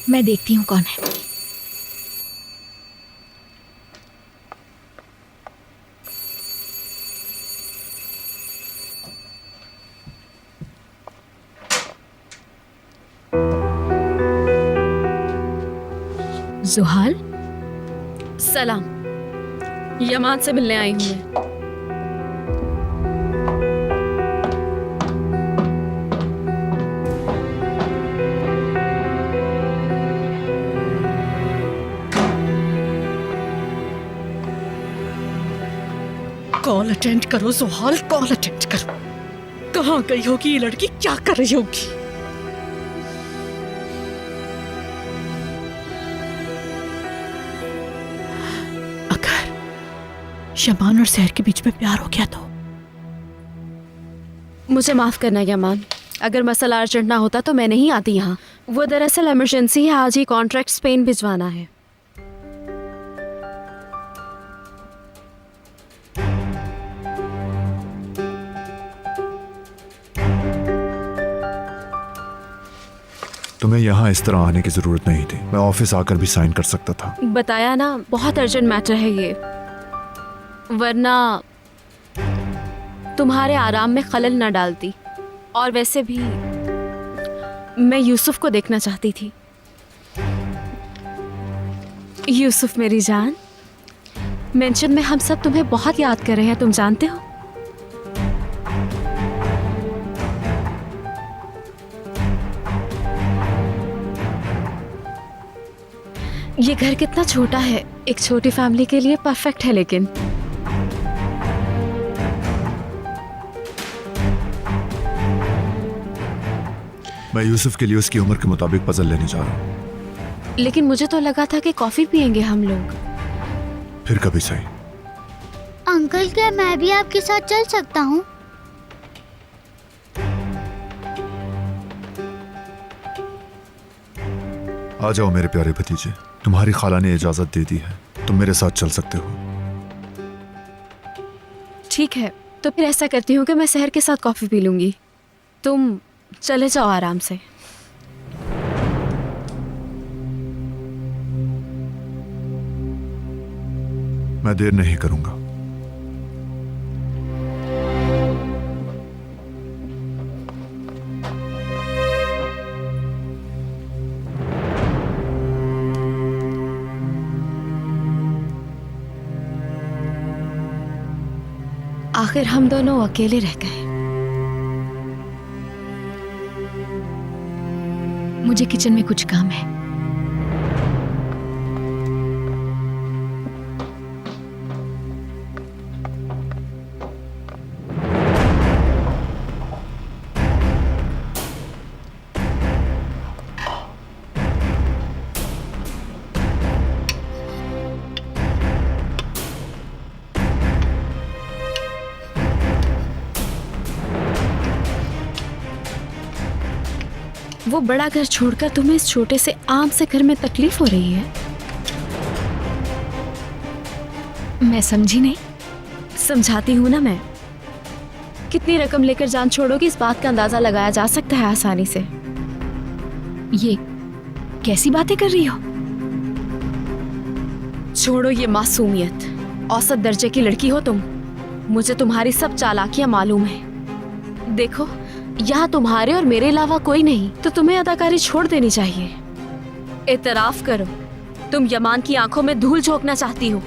मैं देखती हूँ कौन है। जुहाल, सलाम। यमान से मिलने आई हूँ मैं। कॉल अटेंड करो जुहाल, कॉल अटेंड करो। कहाँ गई होगी ये लड़की, क्या कर रही होगी? अगर यमान और सहर के बीच में प्यार हो गया तो? मुझे माफ करना यमान, अगर मसला अर्जेंट ना होता तो मैं नहीं आती यहाँ। वो दरअसल इमरजेंसी है, आज ही कॉन्ट्रैक्ट स्पेन भिजवाना है। तुम्हें यहाँ इस तरह आने की जरूरत नहीं थी। मैं ऑफिस आकर भी साइन कर सकता था। बताया ना, बहुत अर्जेंट मैटर है ये, वरना तुम्हारे आराम में खलल न डालती। और वैसे भी मैं यूसुफ को देखना चाहती थी। यूसुफ मेरी जान, मेंशन में हम सब तुम्हें बहुत याद कर रहे हैं, तुम जानते हो। ये घर कितना छोटा है, एक छोटी फैमिली के लिए परफेक्ट है। लेकिन मैं यूसुफ के लिए उसकी उम्र के मुताबिक पजल लेने जा रहा हूँ। लेकिन मुझे तो लगा था कि कॉफी पियेंगे हम लोग। फिर कभी सही। अंकल, क्या मैं भी आपके साथ चल सकता हूँ? आ जाओ मेरे प्यारे भतीजे, तुम्हारी खाला ने इजाजत दे दी है, तुम मेरे साथ चल सकते हो। ठीक है, तो फिर ऐसा करती हूँ कि मैं सहर के साथ कॉफी पी लूंगी, तुम चले जाओ आराम से। मैं देर नहीं करूंगा। आखिर हम दोनों अकेले रह गए। मुझे किचन में कुछ काम है। वो बड़ा घर छोड़कर तुम्हें इस छोटे से आम से घर में तकलीफ हो रही है। मैं समझी नहीं। समझाती हूँ ना मैं। कितनी रकम लेकर जान छोड़ोगी, इस बात का अंदाजा लगाया जा सकता है आसानी से। ये कैसी बातें कर रही हो? छोड़ो ये मासूमियत, औसत दर्जे की लड़की हो तुम। मुझे तुम्हारी सब चालाकियां मालूम है। देखो, यहाँ तुम्हारे और मेरे अलावा कोई नहीं, तो तुम्हें अदाकारी छोड़ देनी चाहिए। एतराफ करो, तुम यमान की आंखों में धूल झोंकना चाहती हो।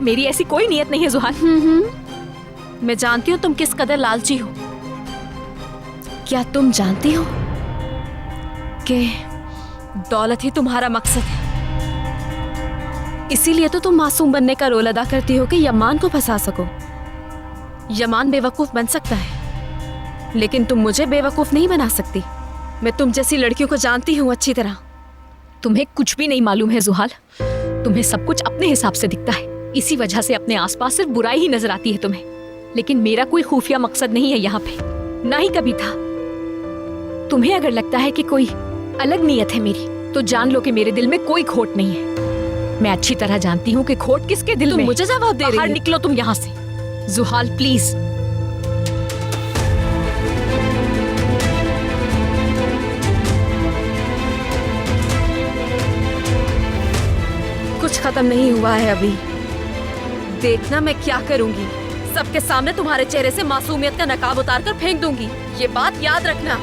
मेरी ऐसी कोई नियत नहीं है जुहाल। मैं जानती हूँ तुम किस कदर लालची हो। क्या तुम जानती हो कि दौलत ही तुम्हारा मकसद है? इसीलिए तो तुम मासूम बनने का रोल अदा करती हो कि यमान को फंसा सको। यमान बेवकूफ बन सकता है, लेकिन तुम मुझे बेवकूफ नहीं बना सकती। मैं तुम जैसी लड़कियों को जानती हूँ अच्छी तरह। तुम्हें कुछ भी नहीं मालूम है जुहाल। तुम्हें सब कुछ अपने हिसाब से दिखता है, इसी वजह से अपने आसपास सिर्फ बुराई ही नजर आती है तुम्हें। लेकिन मेरा कोई खुफिया मकसद नहीं है यहाँ पे, ना ही कभी था। तुम्हें अगर लगता है कि कोई अलग नीयत है मेरी, तो जान लो कि मेरे दिल में कोई खोट नहीं है। मैं अच्छी तरह जानती हूँ कि खोट किसके दिल में। मुझे जवाब दे रही हो? बाहर निकलो तुम यहाँ से। जुहाल प्लीज। खत्म नहीं हुआ है अभी। देखना मैं क्या करूंगी। सबके सामने तुम्हारे चेहरे से मासूमियत का नकाब उतार कर फेंक दूंगी। ये बात याद रखना।